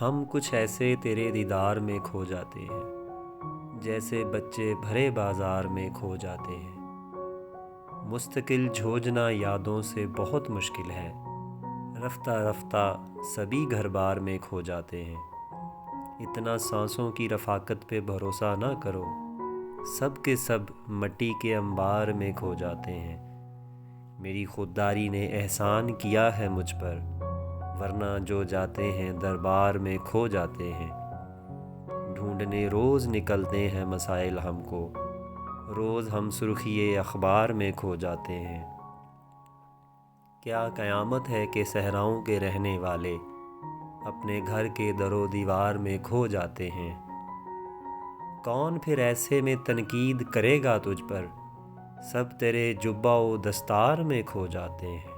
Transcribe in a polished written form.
ہم کچھ ایسے تیرے دیدار میں کھو جاتے ہیں جیسے بچے بھرے بازار میں کھو جاتے ہیں۔ مستقل جھوجنا یادوں سے بہت مشکل ہے، رفتہ رفتہ سبھی گھر بار میں کھو جاتے ہیں۔ اتنا سانسوں کی رفاقت پہ بھروسہ نہ کرو، سب کے سب مٹی کے انبار میں کھو جاتے ہیں۔ میری خودداری نے احسان کیا ہے مجھ پر، ورنہ جو جاتے ہیں دربار میں کھو جاتے ہیں۔ ڈھونڈنے روز نکلتے ہیں مسائل ہم کو، روز ہم سرخی اخبار میں کھو جاتے ہیں۔ کیا قیامت ہے کہ صحراؤں کے رہنے والے اپنے گھر کے در و دیوار میں کھو جاتے ہیں۔ کون پھر ایسے میں تنقید کرے گا تجھ پر، سب تیرے جبہ و دستار میں کھو جاتے ہیں۔